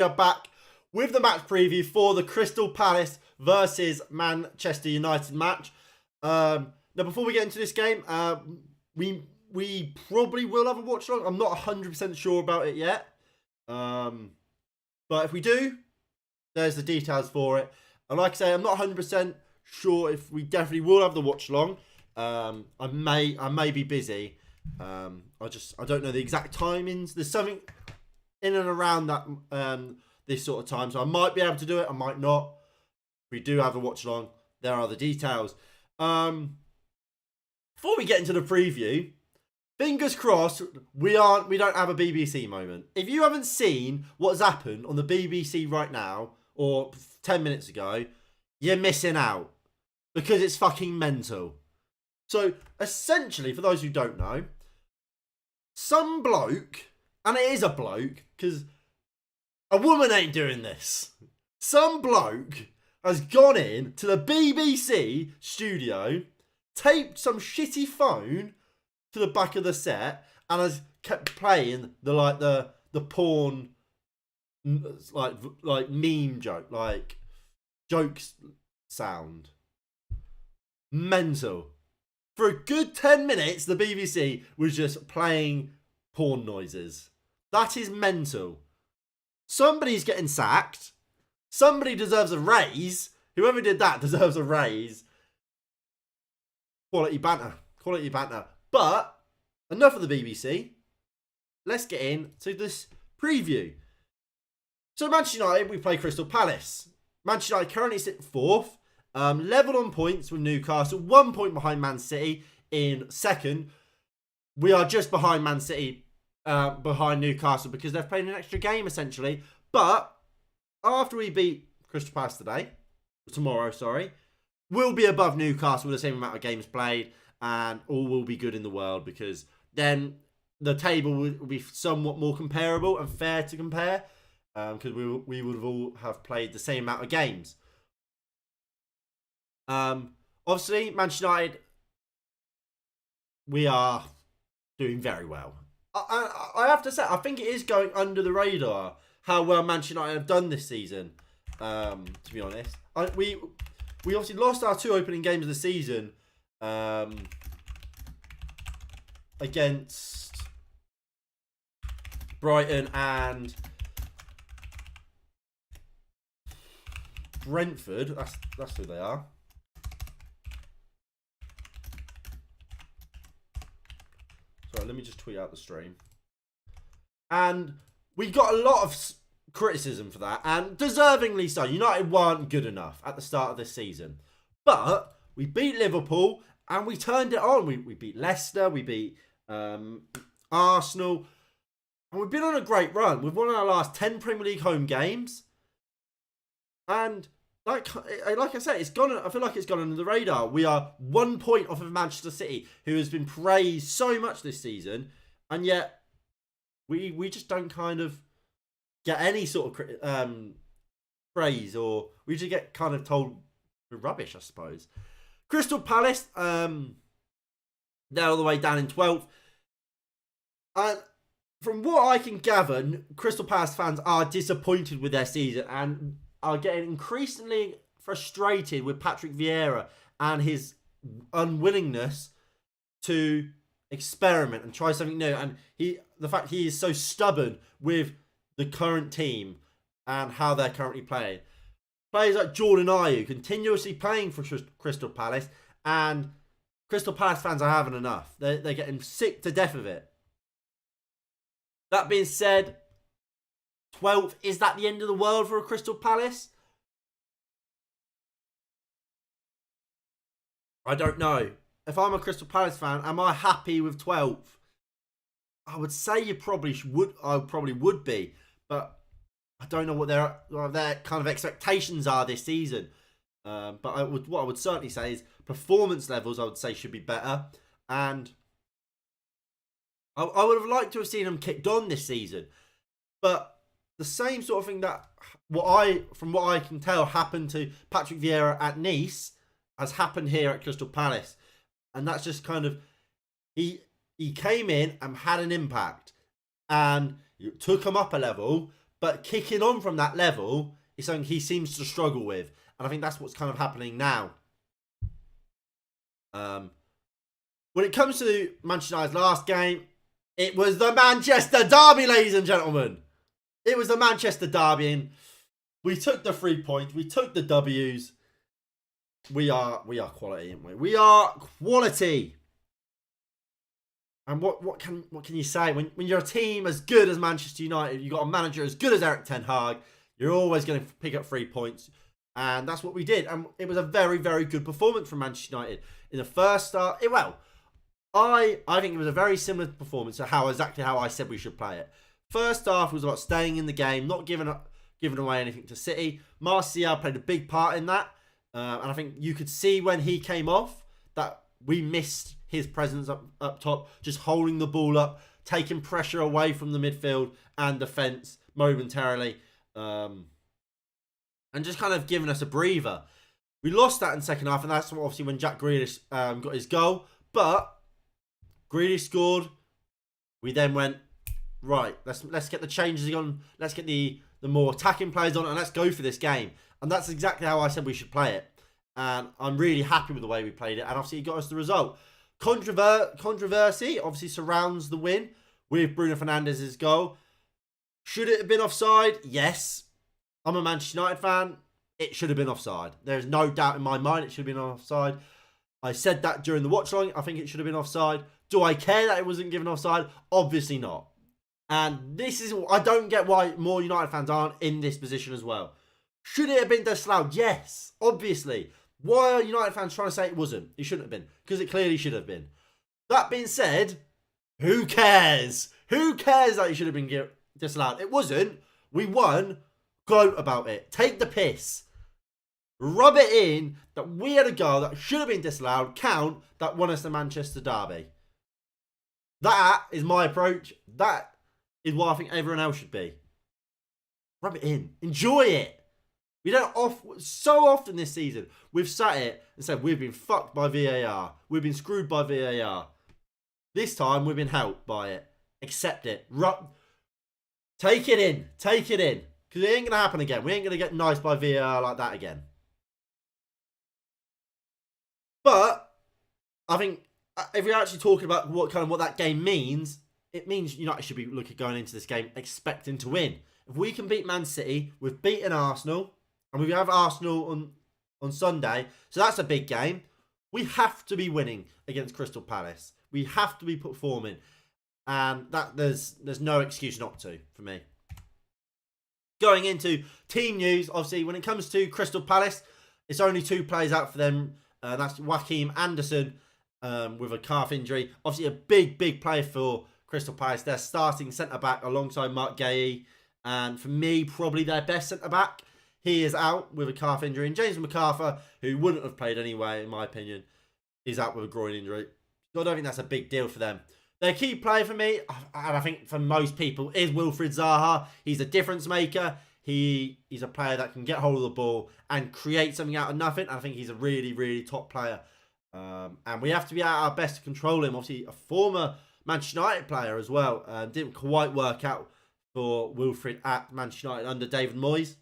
We are back with the match preview for the Crystal Palace versus Manchester United match. Now, before we get into this game, we probably will have a watch along. I'm not 100% sure about it yet. But if we do, there's the details for it. And like I say, I'm not 100% sure if we definitely will have the watch along. I may be busy. I don't know the exact timings. There's something in and around that this sort of time, so I might be able to do it, I might not. We do have a watch along. There are the details. Before we get into the preview, fingers crossed we don't have a BBC moment. If you haven't seen what's happened on the BBC right now or 10 minutes ago, you're missing out because it's fucking mental. So essentially, for those who don't know, some bloke, and it is a bloke because a woman ain't doing this. Some bloke has gone in to the BBC studio, taped some shitty phone to the back of the set, and has kept playing the porn like meme joke, like jokes sound. Mental. For a good 10 minutes, the BBC was just playing porn noises. That is mental. Somebody's getting sacked. Somebody deserves a raise. Whoever did that deserves a raise. Quality banter. Quality banter. But enough of the BBC. Let's get into this preview. So Manchester United, we play Crystal Palace. Manchester United currently sit fourth. Level on points with Newcastle. 1 point behind Man City in second. We are just behind Man City, behind Newcastle, because they've played an extra game essentially. But after we beat Crystal Palace tomorrow, we'll be above Newcastle with the same amount of games played, and all will be good in the world, because then the table will be somewhat more comparable and fair to compare, because we would all have played the same amount of games. Obviously, Manchester United, we are doing very well. I have to say, I think it is going under the radar how well Manchester United have done this season, to be honest. We obviously lost our 2 opening games of the season against Brighton and Brentford. That's who they are. Sorry, let me just tweet out the stream. And we got a lot of criticism for that, and deservingly so. United weren't good enough at the start of this season. But we beat Liverpool, and we turned it on. We beat Leicester, we beat Arsenal, and we've been on a great run. We've won our last 10 Premier League home games. And like I said, it's gone. I feel like it's gone under the radar. We are 1 point off of Manchester City, who has been praised so much this season, and yet we just don't kind of get any sort of praise, or we just get kind of told we're rubbish, I suppose. Crystal Palace, they're all the way down in 12th. And from what I can gather, Crystal Palace fans are disappointed with their season and are getting increasingly frustrated with Patrick Vieira and his unwillingness to experiment and try something new. And the fact he is so stubborn with the current team and how they're currently playing. Players like Jordan Ayew continuously playing for Crystal Palace, and Crystal Palace fans are having enough. They're getting sick to death of it. That being said, 12th, is that the end of the world for a Crystal Palace? I don't know. If I'm a Crystal Palace fan, am I happy with 12th? I would say I probably would be, but I don't know what their kind of expectations are this season. But what I would certainly say is performance levels, I would say, should be better. And I would have liked to have seen them kicked on this season. But the same sort of thing that from what I can tell happened to Patrick Vieira at Nice has happened here at Crystal Palace. And that's just kind of, he came in and had an impact. And it took him up a level, But kicking on from that level is something he seems to struggle with. And I think that's what's kind of happening now. When it comes to Manchester United's last game, it was the Manchester Derby, ladies and gentlemen. It was the Manchester Derby. And we took the 3 points. We took the W's. We are quality, aren't we? We are quality. And what can you say when you're a team as good as Manchester United, you've got a manager as good as Erik ten Hag, you're always going to pick up 3 points, and that's what we did. And it was a very, very good performance from Manchester United in the first start. I think it was a very similar performance to exactly how I said we should play it. First half was about staying in the game, not giving away anything to City. Martial played a big part in that, and I think you could see when he came off that we missed his presence up top, just holding the ball up, taking pressure away from the midfield and defence momentarily, and just kind of giving us a breather. We lost that in the second half, and that's obviously when Jack Grealish got his goal. But Grealish scored. We then went, right, let's get the changes on. Let's get the more attacking players on, and let's go for this game. And that's exactly how I said we should play it. And I'm really happy with the way we played it. And obviously it got us the result. Controversy obviously surrounds the win with Bruno Fernandes's goal. Should it have been offside? Yes. I'm a Manchester United fan. It should have been offside. There's no doubt in my mind it should have been offside. I said that during the watch along. I think it should have been offside. Do I care that it wasn't given offside? Obviously not. And this is, I don't get why more United fans aren't in this position as well. Should it have been disallowed? Yes, obviously. Why are United fans trying to say it wasn't? It shouldn't have been. Because it clearly should have been. That being said, who cares? Who cares that it should have been disallowed? It wasn't. We won. Gloat about it. Take the piss. Rub it in that we had a goal that should have been disallowed. Count that won us the Manchester Derby. That is my approach. That is what I think everyone else should be. Rub it in. Enjoy it. We don't so often this season we've sat it and said we've been fucked by VAR. We've been screwed by VAR. This time we've been helped by it. Accept it. Take it in. Take it in. Because it ain't going to happen again. We ain't going to get nice by VAR like that again. But I think if we're actually talking about what that game means, it means United should be going into this game expecting to win. If we can beat Man City, we've beaten Arsenal, and we have Arsenal on Sunday, so that's a big game. We have to be winning against Crystal Palace. We have to be performing, and that there's no excuse not to for me. Going into team news, obviously when it comes to Crystal Palace, it's only 2 players out for them. That's Joachim Andersen with a calf injury. Obviously a big player for Crystal Palace. They're starting centre-back alongside Marc Guéhi. And for me, probably their best centre-back. He is out with a calf injury. And James McArthur, who wouldn't have played anyway, in my opinion, is out with a groin injury. So I don't think that's a big deal for them. Their key player for me, and I think for most people, is Wilfried Zaha. He's a difference maker. He's a player that can get hold of the ball and create something out of nothing. I think he's a really top player. And we have to be at our best to control him. Obviously, a former Manchester United player as well. Didn't quite work out for Wilfried at Manchester United under David Moyes.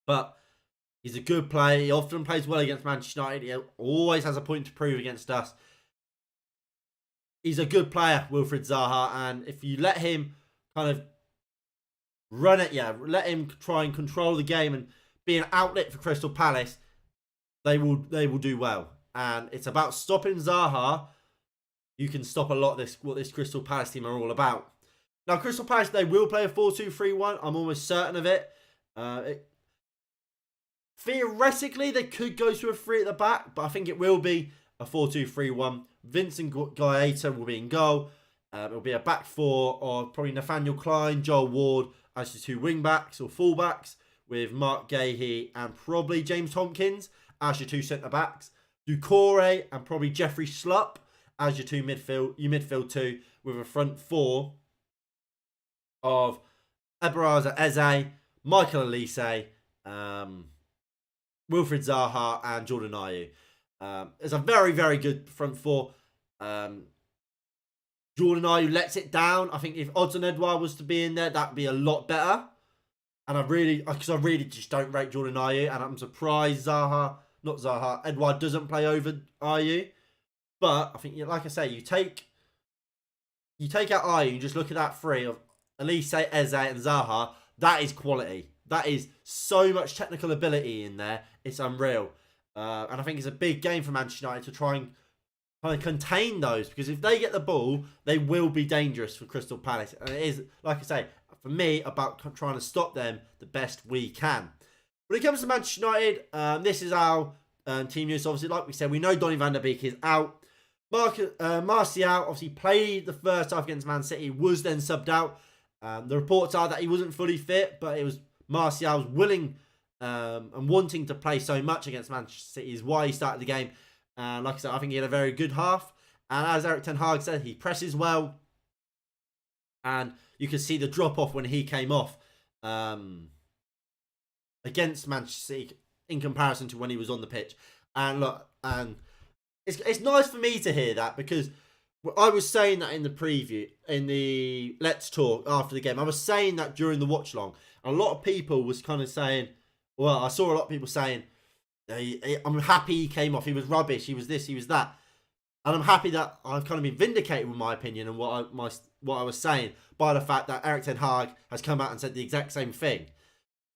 But he's a good player. He often plays well against Manchester United. He always has a point to prove against us. He's a good player, Wilfried Zaha. And if you let him kind of run it, let him try and control the game and be an outlet for Crystal Palace, they will do well. And it's about stopping Zaha. You can stop a lot of what this Crystal Palace team are all about. Now, Crystal Palace, they will play a 4-2-3-1. I'm almost certain of it. Theoretically, they could go to a 3 at the back, but I think it will be a 4-2-3-1. Vincent Guaita will be in goal. It'll be a back 4 of probably Nathaniel Klein, Joel Ward as your 2 wing-backs or full-backs, with Marc Guéhi and probably James Tomkins as your 2 centre-backs. Doucouré and probably Jeffrey Schlupp as your midfield 2, with a front 4 of Eberezer Eze, Michael Olise, Wilfried Zaha and Jordan Ayew. It's a very good front 4. Jordan Ayew lets it down. I think if Odsonne Edouard was to be in there, that'd be a lot better. And I really just don't rate Jordan Ayew, and I'm surprised Edouard doesn't play over Ayew. But I think, like I say, you take out Ayew, you just look at that three of Elise, Eze, and Zaha. That is quality. That is so much technical ability in there. It's unreal. And I think it's a big game for Manchester United to try and kind of contain those, because if they get the ball, they will be dangerous for Crystal Palace. And it is, like I say, for me, about trying to stop them the best we can. When it comes to Manchester United, this is our team news. Obviously, like we said, we know Donny van der Beek is out. Martial obviously played the first half against Man City, was then subbed out. The reports are that he wasn't fully fit, but it was Martial's willing and wanting to play so much against Manchester City is why he started the game. And like I said, I think he had a very good half. And as Erik ten Hag said, he presses well. And you can see the drop-off when he came off against Manchester City in comparison to when he was on the pitch. And look, and it's nice for me to hear that, because I was saying that in the preview, in the Let's Talk after the game. I was saying that during the watch-along. A lot of people was kind of saying, well, I saw a lot of people saying, I'm happy he came off. He was rubbish. He was this, he was that. And I'm happy that I've kind of been vindicated with my opinion and what I was saying by the fact that Erik ten Hag has come out and said the exact same thing.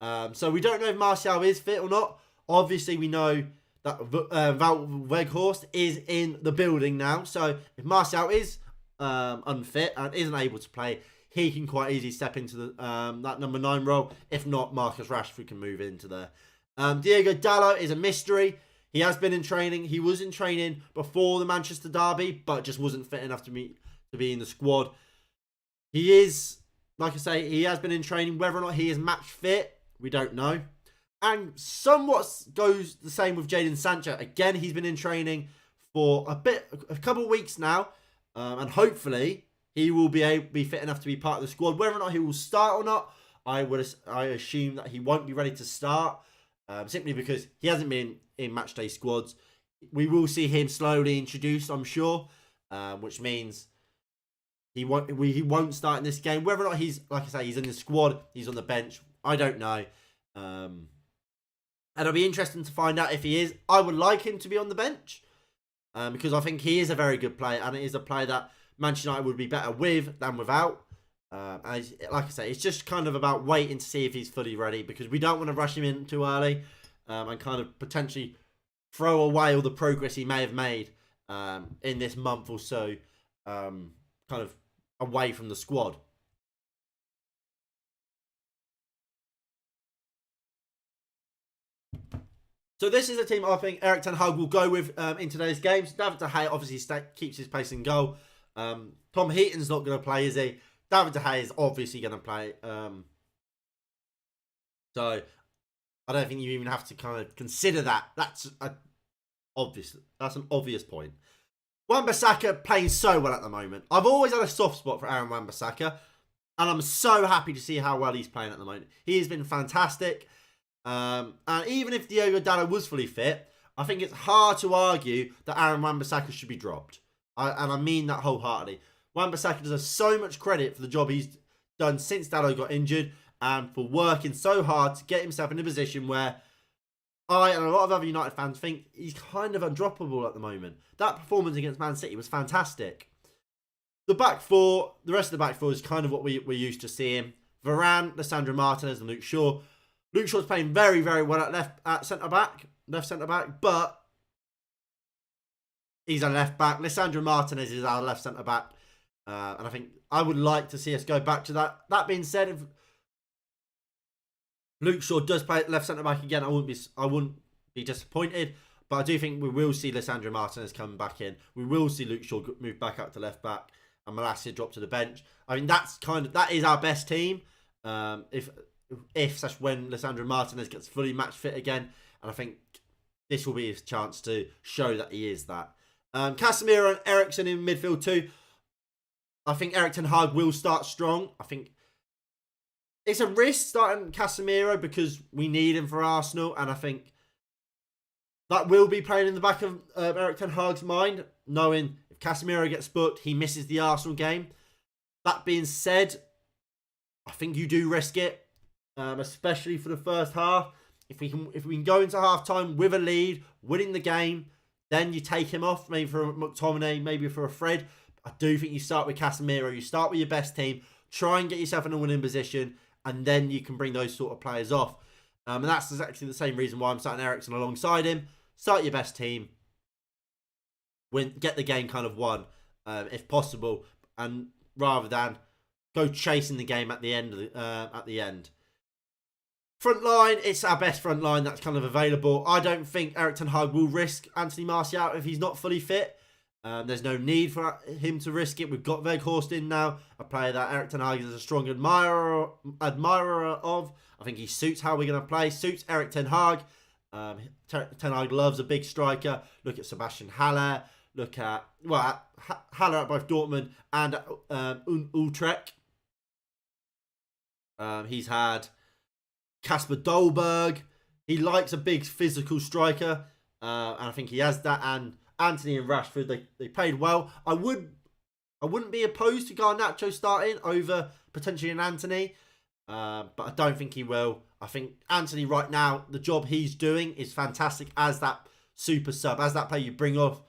So we don't know if Martial is fit or not. Obviously, we know that Wout Weghorst is in the building now. So if Martial is unfit and isn't able to play, he can quite easily step into the that number 9 role. If not, Marcus Rashford can move into there. Diego Dalot is a mystery. He has been in training. He was in training before the Manchester derby, but just wasn't fit enough to be in the squad. He is, like I say, he has been in training. Whether or not he is match fit, we don't know. And somewhat goes the same with Jadon Sancho. Again, he's been in training for a couple of weeks now, and hopefully he will be fit enough to be part of the squad. Whether or not he will start or not, I assume that he won't be ready to start. Simply because he hasn't been in matchday squads. We will see him slowly introduced, I'm sure, which means he won't start in this game. Whether or not he's, like I say, he's in the squad, he's on the bench, I don't know. And it'll be interesting to find out if he is. I would like him to be on the bench because I think he is a very good player, and it is a player that Manchester United would be better with than without. And like I say, it's just kind of about waiting to see if he's fully ready, because we don't want to rush him in too early and kind of potentially throw away all the progress he may have made in this month or so, kind of away from the squad. So this is a team I think Erik ten Hag will go with in today's games. David De Gea obviously keeps his place in goal. Tom Heaton's not going to play, is he? David De Gea is obviously going to play. So I don't think you even have to kind of consider that. That's an obvious point. Wan-Bissaka playing so well at the moment. I've always had a soft spot for Aaron Wan-Bissaka, and I'm so happy to see how well he's playing at the moment. He has been fantastic. And even if Diogo Dalot was fully fit, I think it's hard to argue that Aaron Wan-Bissaka should be dropped. And I mean that wholeheartedly. Wan-Bissaka deserves so much credit for the job he's done since Dalot got injured, and for working so hard to get himself in a position where I and a lot of other United fans think he's kind of undroppable at the moment. That performance against Man City was fantastic. The rest of the back four is kind of what we're used to seeing. Varane, Lisandro Martinez, and Luke Shaw. Luke Shaw's playing very, very well at left centre back, but he's a left back. Lisandro Martinez is our left centre back. And I think I would like to see us go back to that. That being said, if Luke Shaw does play left centre back again, I wouldn't be disappointed. But I do think we will see Lisandro Martinez come back in. We will see Luke Shaw move back up to left back and Malacia drop to the bench. I mean, that is our best team. If when Lisandro Martinez gets fully match fit again, and I think this will be his chance to show that he is that. Casemiro and Eriksen in midfield too. I think Erik ten Hag will start strong. I think it's a risk starting Casemiro because we need him for Arsenal, and I think that will be playing in the back of Erik ten Hag's mind, knowing if Casemiro gets booked, he misses the Arsenal game. That being said, I think you do risk it, especially for the first half. If we can go into half time with a lead, winning the game, then you take him off, maybe for a McTominay, maybe for a Fred. I do think you start with Casemiro. You start with your best team, try and get yourself in a winning position, and then you can bring those sort of players off. And that's exactly the same reason why I'm starting Eriksen alongside him. Start your best team, get the game kind of won, if possible, and rather than go chasing the game at the end. Front line, it's our best front line that's kind of available. I don't think Erik ten Hag will risk Anthony Martial if he's not fully fit. There's no need for him to risk it. We've got Weghorst in now, a player that Erik ten Hag is a strong admirer of. I think he suits how we're going to play, suits Erik ten Hag. Ten Hag loves a big striker. Look at Sebastian Haller. Look at, Haller at both Dortmund and Utrecht. He's had Kasper Dolberg. He likes a big physical striker. And I think he has that. And Anthony and Rashford, they played well. I wouldn't be opposed to Garnacho starting over potentially an Anthony. But I don't think he will. I think Anthony right now, the job he's doing is fantastic as that super sub, as that player you bring off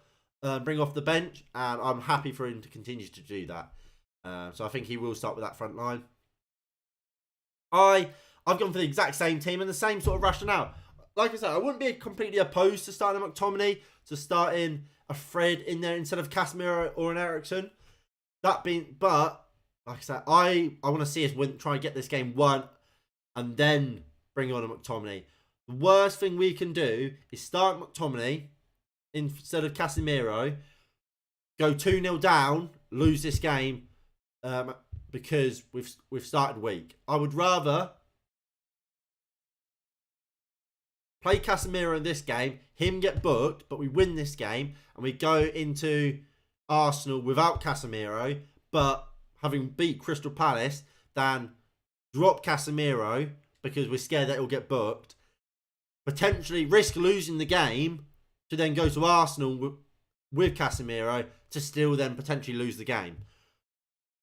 the bench. And I'm happy for him to continue to do that. So I think he will start with that front line. I've gone for the exact same team and the same sort of rationale. Like I said, I wouldn't be completely opposed to starting a McTominay, to starting a Fred in there instead of Casemiro or an Eriksen. But like I said, I want to see us try and get this game won and then bring on a McTominay. The worst thing we can do is start McTominay instead of Casemiro, go 2-0 down, lose this game because we've started weak. I would rather play Casemiro in this game, him get booked, but we win this game and we go into Arsenal without Casemiro, but having beat Crystal Palace, than drop Casemiro because we're scared that he'll get booked, potentially risk losing the game to then go to Arsenal with Casemiro to still then potentially lose the game.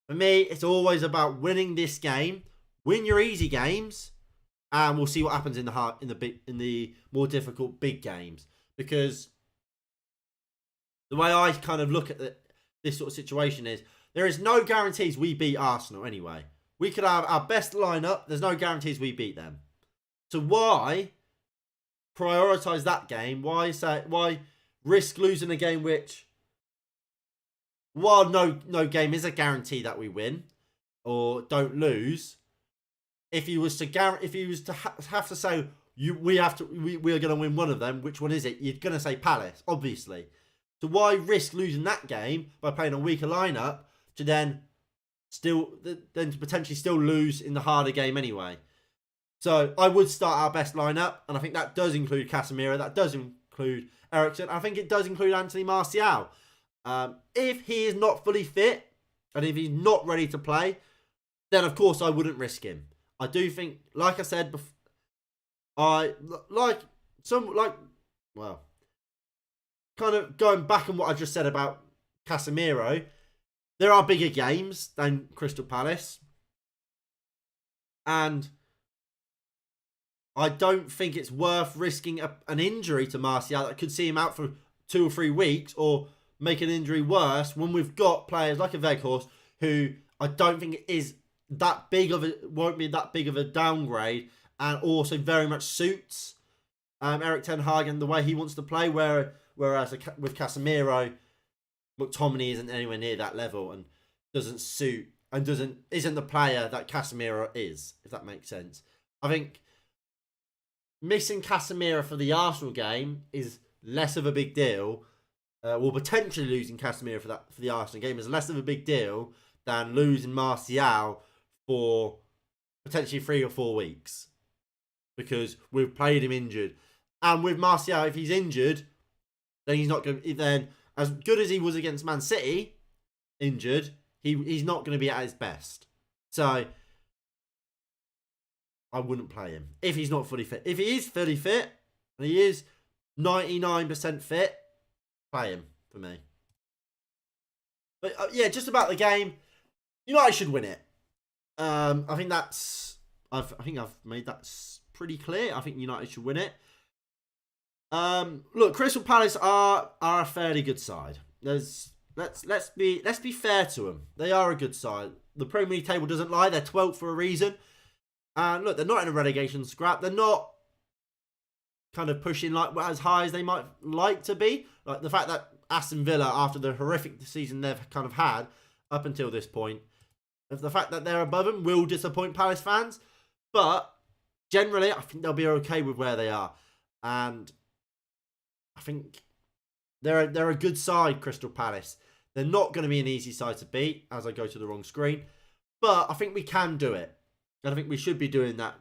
For me, it's always about winning this game, win your easy games, and we'll see what happens in the more difficult big games. Because the way I kind of look at this sort of situation is, there is no guarantees we beat Arsenal anyway. We could have our best lineup. There's no guarantees we beat them. So why prioritise that game? Why risk losing a game which, while no game is a guarantee that we win or don't lose, if you was to have to say we are going to win one of them, which one is it? You're going to say Palace, obviously. So why risk losing that game by playing a weaker lineup to then to potentially still lose in the harder game anyway? So I would start our best lineup, and I think that does include Casemiro, that does include Eriksen, I think it does include Anthony Martial. If he is not fully fit and if he's not ready to play, then of course I wouldn't risk him. I do think, like I said before, kind of going back on what I just said about Casemiro, there are bigger games than Crystal Palace. And I don't think it's worth risking an injury to Martial that could see him out for 2 or 3 weeks or make an injury worse when we've got players like a Weghorst who I don't think won't be that big of a downgrade, and also very much suits Erik ten Hag and the way he wants to play, whereas with Casemiro, McTominay isn't anywhere near that level and doesn't suit and isn't the player that Casemiro is, if that makes sense. I think missing Casemiro for the Arsenal game is less of a big deal. Potentially losing Casemiro for the Arsenal game is less of a big deal than losing Martial for potentially 3 or 4 weeks, because we've played him injured. And with Martial, if he's injured, then he's not going to. Then, as good as he was against Man City, injured, he's not going to be at his best. So I wouldn't play him if he's not fully fit. If he is fully fit, and he is 99% fit, play him for me. But yeah, just about the game, United should win it. I think I've made that pretty clear. I think United should win it. Look, Crystal Palace are a fairly good side. Let's be fair to them. They are a good side. The Premier League table doesn't lie. They're 12th for a reason. And look, they're not in a relegation scrap. They're not kind of pushing like as high as they might like to be. Like the fact that Aston Villa, after the horrific season they've kind of had up until this point, the fact that they're above them will disappoint Palace fans. But generally, I think they'll be okay with where they are. And I think they're a good side, Crystal Palace. They're not going to be an easy side to beat, as I go to the wrong screen. But I think we can do it. And I think we should be doing that.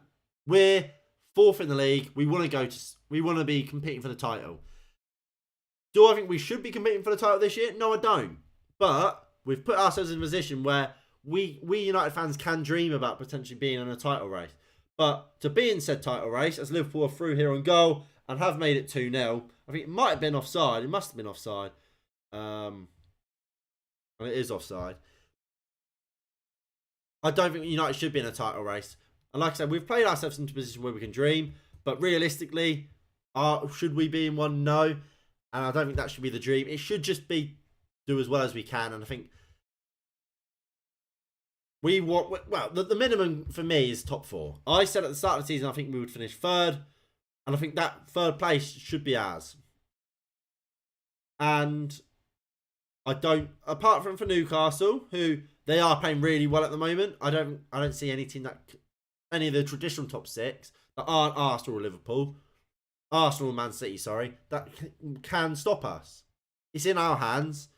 We're 4th in the league. We want to be competing for the title. Do I think we should be competing for the title this year? No, I don't. But we've put ourselves in a position where we United fans can dream about potentially being in a title race. But to be in said title race, as Liverpool are through here on goal and have made it 2-0, I think it might have been offside. It must have been offside. And it is offside. I don't think United should be in a title race. And like I said, we've played ourselves into a position where we can dream. But realistically, should we be in one? No. And I don't think that should be the dream. It should just be do as well as we can. And I think we want... Well, the minimum for me is top 4. I said at the start of the season I think we would finish 3rd. And I think that 3rd place should be ours. And I don't... Apart from for Newcastle, who... They are playing really well at the moment. I don't see any team any of the traditional top 6 that aren't Arsenal or Liverpool, Arsenal and Man City, that can stop us. It's in our hands.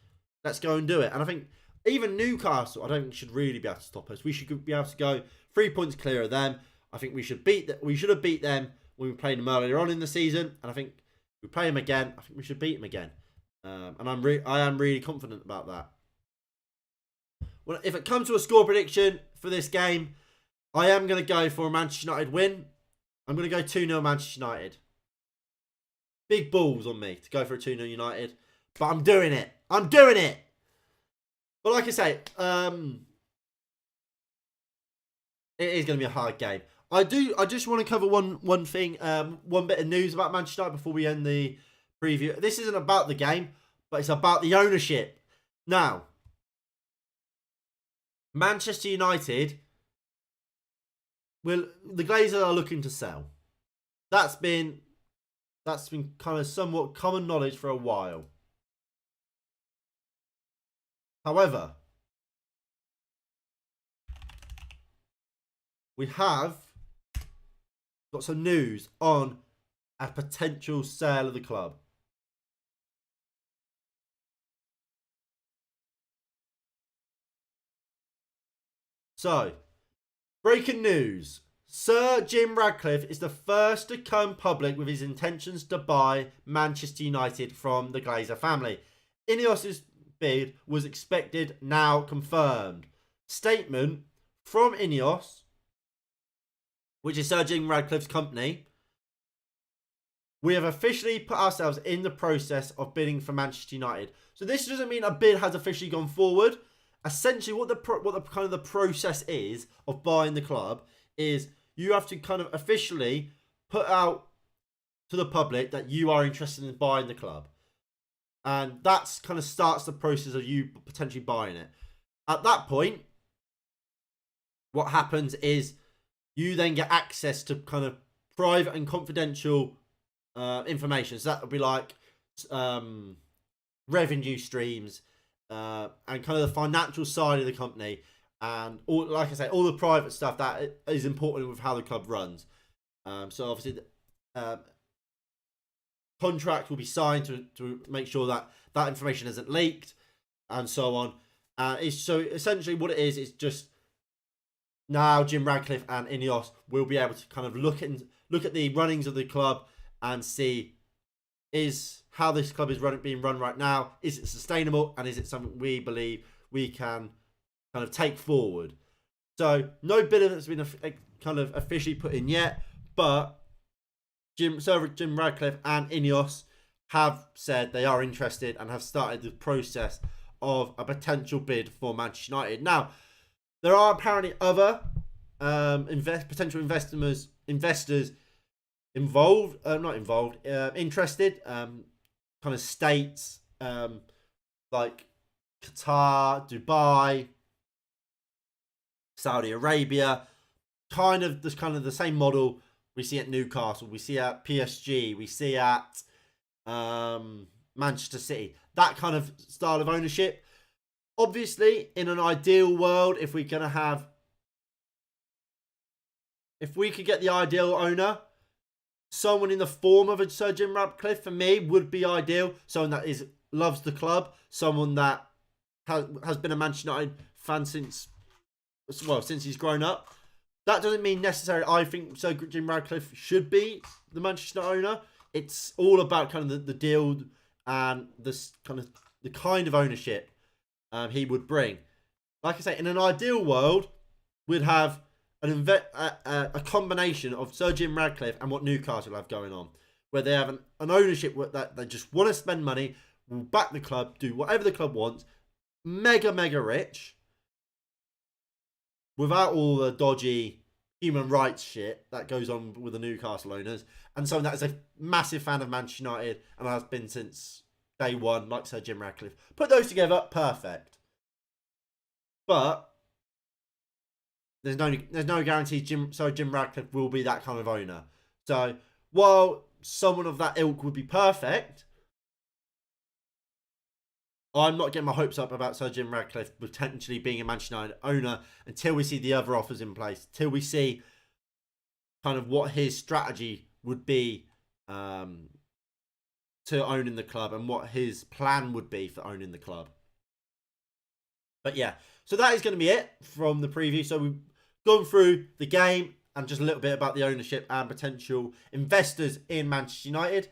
Let's go and do it. And I think even Newcastle, I don't think should really be able to stop us. We should be able to go 3 points clear of them. I think we should have beat them when we played them earlier on in the season. And I think if we play them again, I think we should beat them again. And I am really confident about that. Well, if it comes to a score prediction for this game, I am going to go for a Manchester United win. I'm going to go 2-0 Manchester United. Big balls on me to go for a 2-0 United. But I'm doing it. I'm doing it. But like I say, it is going to be a hard game. I just want to cover one thing, one bit of news about Manchester United before we end the preview. This isn't about the game, but it's about the ownership. Now, Manchester United, the Glazers are looking to sell. That's been kind of somewhat common knowledge for a while. However, we have got some news on a potential sale of the club. So, breaking news. Sir Jim Ratcliffe is the first to come public with his intentions to buy Manchester United from the Glazer family. Ineos's bid was expected, now confirmed. Statement from Ineos, which is Sir Jim Ratcliffe's company. We have officially put ourselves in the process of bidding for Manchester United. So this doesn't mean a bid has officially gone forward. Essentially, what the kind of the process is of buying the club is you have to kind of officially put out to the public that you are interested in buying the club, and that's kind of starts the process of you potentially buying it. At that point, what happens is you then get access to kind of private and confidential information. So that would be like revenue streams. And kind of the financial side of the company, and all, like I say, all the private stuff that is important with how the club runs. So obviously, contract will be signed to make sure that that information isn't leaked, and so on. So essentially, what it is just now Jim Ratcliffe and Ineos will be able to kind of look at the runnings of the club and see how this club is being run right now. Is it sustainable, and is it something we believe we can kind of take forward? So no bid has been kind of officially put in yet, but Sir Jim Ratcliffe and Ineos have said they are interested and have started the process of a potential bid for Manchester United. Now, there are apparently other potential investors involved, not involved, interested, kind of states like Qatar, Dubai, Saudi Arabia, kind of the same model we see at Newcastle, we see at PSG, we see at Manchester City. That kind of style of ownership. Obviously, in an ideal world, if we could get the ideal owner, someone in the form of a Sir Jim Ratcliffe, for me, would be ideal. Someone that loves the club, someone that has been a Manchester United fan since he's grown up. That doesn't mean necessarily I think Sir Jim Ratcliffe should be the Manchester United owner. It's all about kind of the deal and the kind of ownership he would bring. Like I say, in an ideal world, we'd have a combination of Sir Jim Ratcliffe and what Newcastle have going on, where they have an ownership that they just want to spend money, will back the club, do whatever the club wants, mega rich, without all the dodgy human rights shit that goes on with the Newcastle owners, and someone that is a massive fan of Manchester United and has been since day one, like Sir Jim Ratcliffe. Put those together, perfect. But there's no guarantee Sir Jim Ratcliffe will be that kind of owner. So while someone of that ilk would be perfect, I'm not getting my hopes up about Sir Jim Ratcliffe potentially being a Manchester United owner until we see the other offers in place, till we see kind of what his strategy would be to owning the club and what his plan would be for owning the club. But yeah, so that is going to be it from the preview. So we've gone through the game and just a little bit about the ownership and potential investors in Manchester United.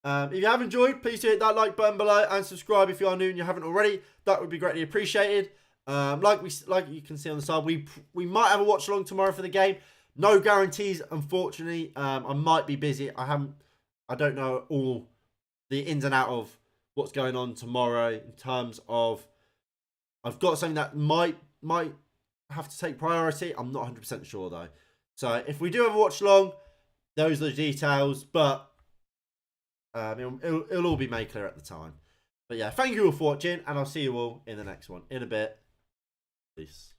If you have enjoyed, please do hit that like button below and subscribe if you are new and you haven't already. That would be greatly appreciated. Like you can see on the side, we might have a watch along tomorrow for the game. No guarantees, unfortunately. I might be busy. I don't know all the ins and out of what's going on tomorrow in terms of I've got something that might have to take priority. I'm not 100% sure though. So if we do have a watch along, those are the details, but it'll all be made clear at the time. But yeah, thank you all for watching, and I'll see you all in the next one in a bit. Peace.